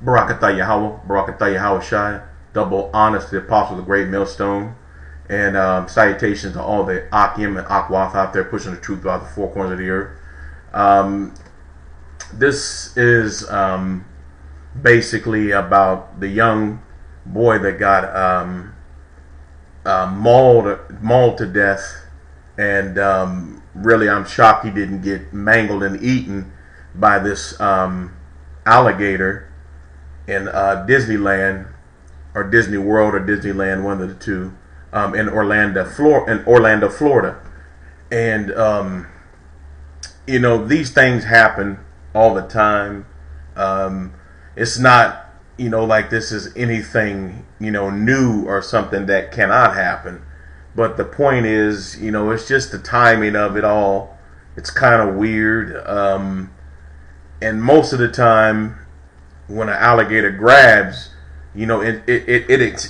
Barakatah Yahweh, Barakatah Yahweh Shai, double honors to the apostle of the great millstone, and salutations to all the Akim and Akwath out there pushing the truth throughout the four corners of the earth. This is basically about the young boy that got mauled to death, and really I'm shocked he didn't get mangled and eaten by this alligator in Disneyland or Disney World or Disneyland, one of the two, in Orlando, Florida. And you know, these things happen all the time. It's not, you know, like this is anything, you know, new or something that cannot happen. But the point is, you know, it's just the timing of it all. It's kind of weird. And most of the time, when an alligator grabs, you know, it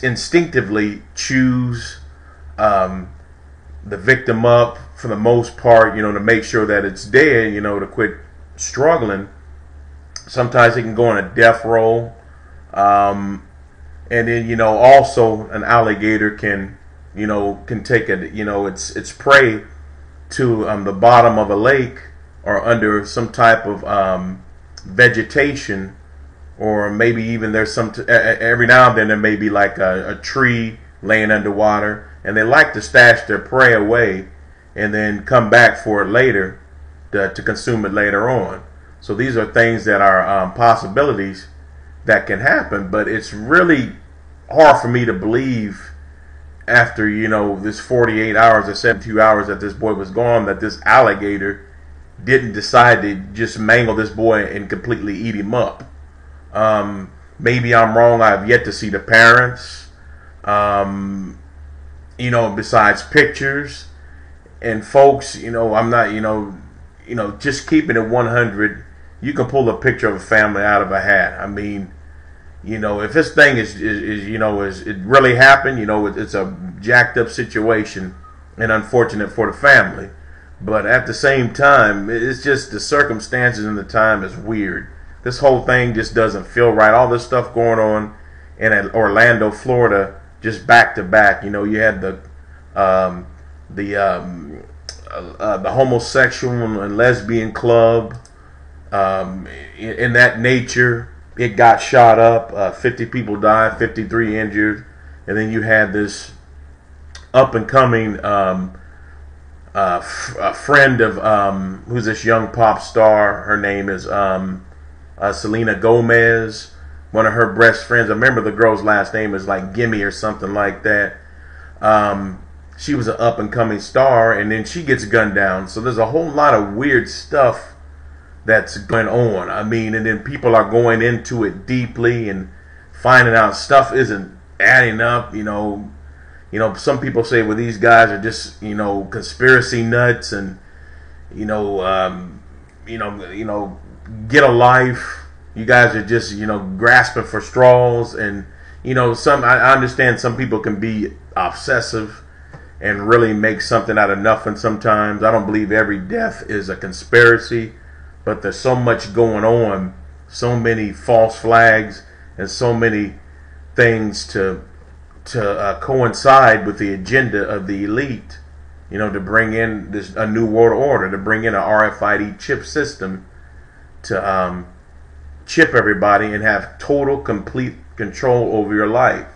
instinctively chews the victim up for the most part, you know, to make sure that it's dead, you know, to quit struggling. Sometimes it can go on a death roll. And then, you know, also an alligator can, you know, can take a, you know, its prey to the bottom of a lake or under some type of vegetation, or maybe even there's some every now and then there may be like a tree laying underwater, and they like to stash their prey away and then come back for it later to consume it later on. So these are things that are possibilities that can happen, but it's really hard for me to believe after, you know, this 48 hours or 72 hours that this boy was gone, that this alligator didn't decide to just mangle this boy and completely eat him up. Maybe I'm wrong. I've yet to see the parents, you know, besides pictures. And folks, you know, I'm not, you know, just keeping it 100, you can pull a picture of a family out of a hat. I mean, you know, if this thing is you know, is it really happened, you know, it's a jacked up situation and unfortunate for the family. But at the same time, it's just the circumstances and the time is weird. This whole thing just doesn't feel right. All this stuff going on in Orlando, Florida, just back to back. You know, you had the homosexual and lesbian club in that nature. It got shot up. 50 people died, 53 injured, and then you had this up and coming a friend of who's this young pop star. Her name is Selena Gomez. One of her best friends. I remember the girl's last name is like Gimme or something like that. She was an up and coming star, and then she gets gunned down. So there's a whole lot of weird stuff that's going on. I mean, and then people are going into it deeply and finding out stuff isn't adding up. You know, some people say, well, these guys are just, you know, conspiracy nuts, and you know, get a life. You guys are just, you know, grasping for straws, and you know, I understand some people can be obsessive and really make something out of nothing sometimes. I don't believe every death is a conspiracy, but there's so much going on, so many false flags, and so many things to coincide with the agenda of the elite, you know, to bring in a new world order, to bring in an RFID chip system to chip everybody and have total, complete control over your life,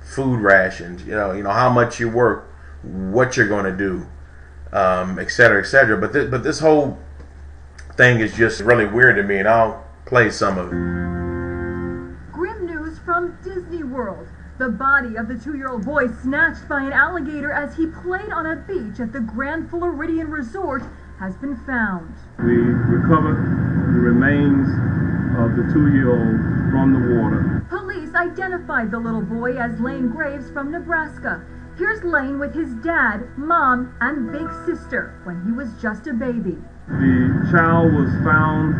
food rations, you know how much you work, what you're going to do, etc., etc. But this whole thing is just really weird to me, and I'll play some of it. Grim news from Disney World. The body of the 2-year-old boy snatched by an alligator as he played on a beach at the Grand Floridian Resort has been found. We recovered the remains of the 2-year-old from the water. Police identified the little boy as Lane Graves from Nebraska. Here's Lane with his dad, mom, and big sister when he was just a baby. The child was found,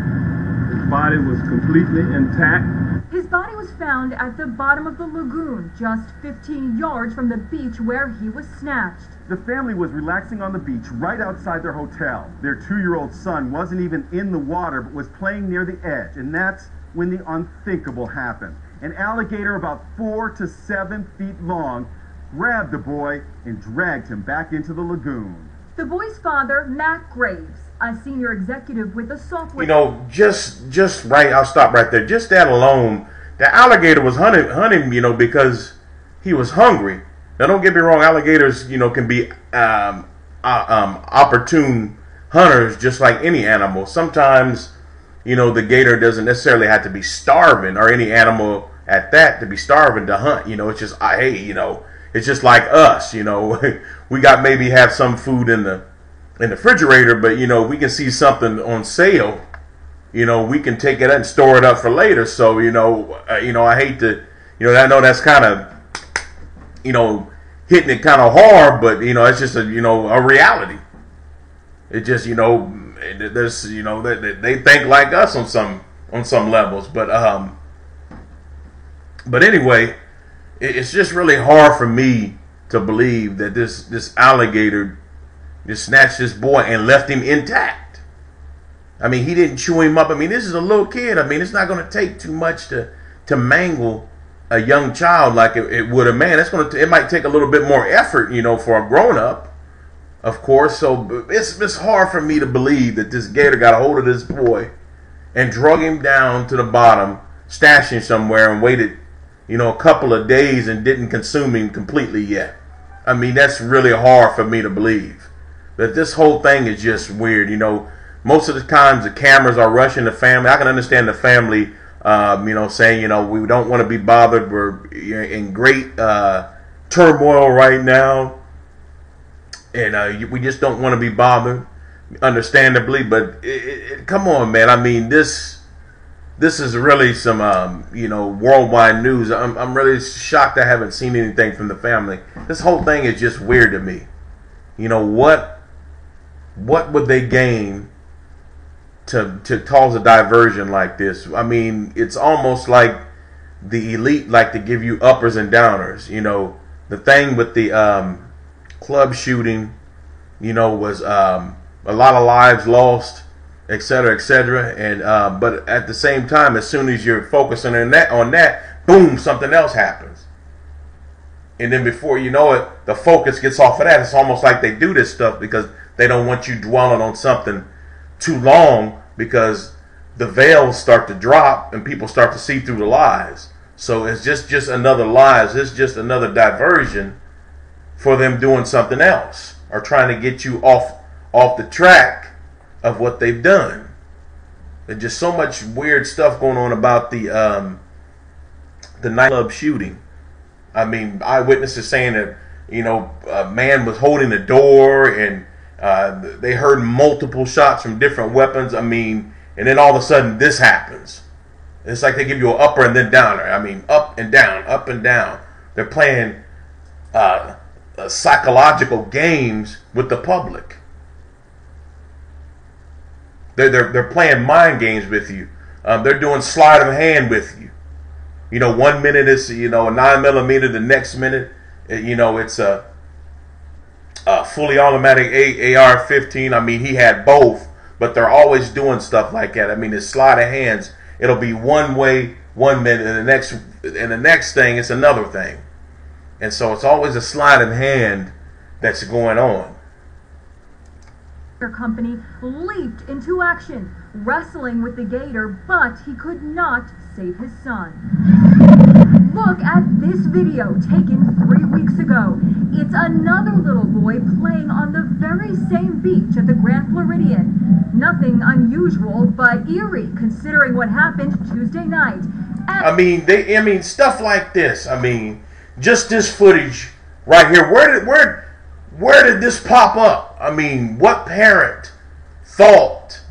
his body was completely intact. His body was found at the bottom of the lagoon, just 15 yards from the beach where he was snatched. The family was relaxing on the beach right outside their hotel. Their 2-year-old son wasn't even in the water but was playing near the edge, and that's when the unthinkable happened. An alligator about 4 to 7 feet long grabbed the boy and dragged him back into the lagoon. The boy's father, Matt Graves, a senior executive with the software... You know, just right, I'll stop right there. Just that alone, the alligator was hunting, you know, because he was hungry. Now, don't get me wrong, alligators, you know, can be opportune hunters just like any animal. Sometimes, you know, the gator doesn't necessarily have to be starving, or any animal at that to be starving to hunt. You know, it's just, hey, you know, it's just like us, you know. We got maybe have some food in the refrigerator, but, you know, we can see something on sale, you know, we can take it and store it up for later. So, you know, I hate to, you know, I know that's kind of, you know, hitting it kind of hard, but, you know, it's just a, you know, a reality. It just, you know, there's, you know, they think like us on some levels, but anyway, it's just really hard for me to believe that this alligator just snatched this boy and left him intact. I mean, he didn't chew him up. I mean, this is a little kid. I mean, it's not going to take too much to mangle a young child like it would a man. It might take a little bit more effort, you know, for a grown up, of course. So it's hard for me to believe that this gator got a hold of this boy and drug him down to the bottom, stashed him somewhere, and waited, you know, a couple of days and didn't consume him completely yet. I mean, that's really hard for me to believe. That this whole thing is just weird. You know, most of the times the cameras are rushing the family. I can understand the family, you know, saying, you know, we don't want to be bothered. We're in great turmoil right now, and we just don't want to be bothered, understandably. But come on, man. I mean, this is really some, you know, worldwide news. I'm really shocked I haven't seen anything from the family. This whole thing is just weird to me. You know, what would they gain to cause a diversion like this? I mean, it's almost like the elite like to give you uppers and downers. You know, the thing with the club shooting, you know, was a lot of lives lost, etc., etc. And but at the same time, as soon as you're focusing on that, boom, something else happens. And then before you know it, the focus gets off of that. It's almost like they do this stuff because they don't want you dwelling on something too long, because the veils start to drop and people start to see through the lies. So it's just another lies. It's just another diversion for them doing something else, or trying to get you off the track of what they've done. There's just so much weird stuff going on about the nightclub shooting. I mean, eyewitnesses saying that, you know, a man was holding the door, and they heard multiple shots from different weapons. I mean, and then all of a sudden this happens. It's like they give you an upper and then downer. I mean, up and down, up and down. They're playing psychological games with the public. They're playing mind games with you. They're doing sleight of hand with you. You know, 1 minute it's, you know, a 9mm. The next minute, you know, it's a fully automatic AR-15. I mean, he had both, but they're always doing stuff like that. I mean, it's sleight of hands. It'll be one way 1 minute, and the next thing it's another thing. And so it's always a sleight of hand that's going on. Company leaped into action, wrestling with the gator, but he could not save his son. Look at this video taken 3 weeks ago. It's another little boy playing on the very same beach at the Grand Floridian. Nothing unusual, but eerie considering what happened Tuesday night. I mean, stuff like this. I mean, just this footage right here. Where did this pop up? I mean, what parent thought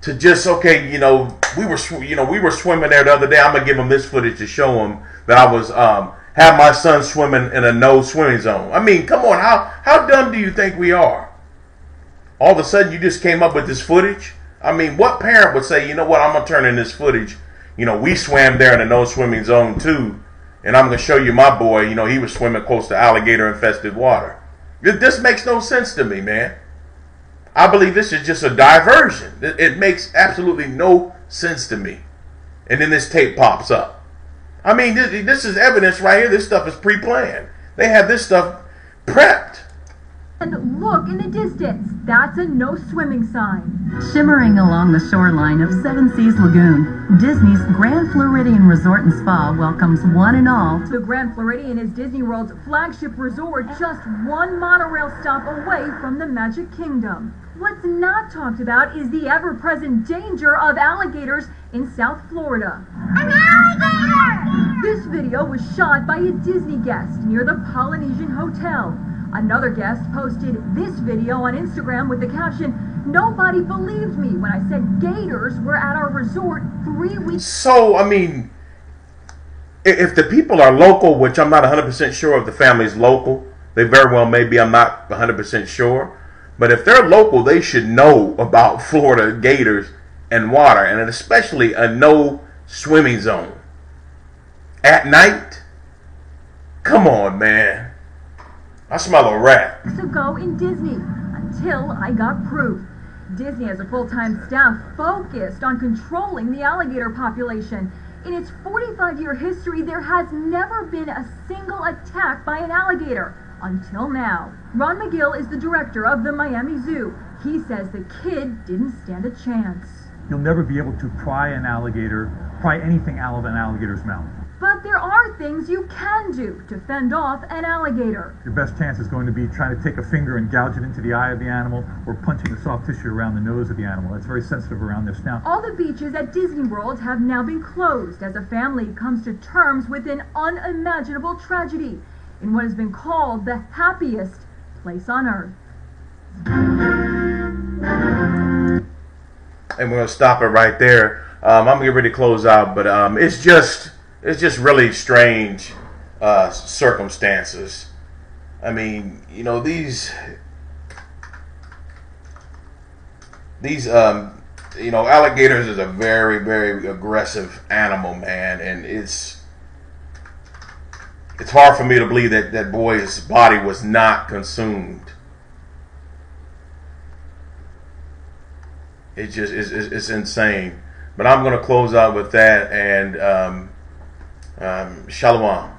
to just, okay, you know, we were swimming there the other day. I'm gonna give them this footage to show them that I was have my son swimming in a no swimming zone. I mean, come on, how dumb do you think we are? All of a sudden, you just came up with this footage. I mean, what parent would say, you know what, I'm gonna turn in this footage? You know, we swam there in a no swimming zone too, and I'm gonna show you my boy. You know, he was swimming close to alligator infested water. This makes no sense to me, man. I believe this is just a diversion. It makes absolutely no sense to me. and then this tape pops up. I mean, this is evidence right here. This stuff is pre-planned. They have this stuff prepped. And look in the distance. That's a no swimming sign. Shimmering along the shoreline of Seven Seas Lagoon, Disney's Grand Floridian Resort and Spa welcomes one and all. The Grand Floridian is Disney World's flagship resort, just one monorail stop away from the Magic Kingdom. What's not talked about is the ever-present danger of alligators in South Florida. An alligator! This video was shot by a Disney guest near the Polynesian Hotel. Another guest posted this video on Instagram with the caption, "Nobody believed me when I said gators were at our resort 3 weeks." So, I mean, if the people are local, which I'm not 100% sure if the family's local, they very well may be, I'm not 100% sure. But if they're local, they should know about Florida gators and water, and especially a no swimming zone. At night? Come on, man. I smell a rat. Ago in Disney, until I got proof. Disney has a full-time staff focused on controlling the alligator population. In its 45-year history, there has never been a single attack by an alligator. Until now. Ron McGill is the director of the Miami Zoo. He says the kid didn't stand a chance. You'll never be able to pry anything out of an alligator's mouth. But there are things you can do to fend off an alligator. Your best chance is going to be trying to take a finger and gouge it into the eye of the animal, or punching the soft tissue around the nose of the animal. That's very sensitive around their snout. All the beaches at Disney World have now been closed as a family comes to terms with an unimaginable tragedy in what has been called the happiest place on earth. And we're going to stop it right there. I'm going to get ready to close out, but it's just really strange circumstances. I mean, you know, these you know, alligators is a very, very aggressive animal, man, and it's hard for me to believe that that boy's body was not consumed. It's insane. But I'm going to close out with that, and shalom.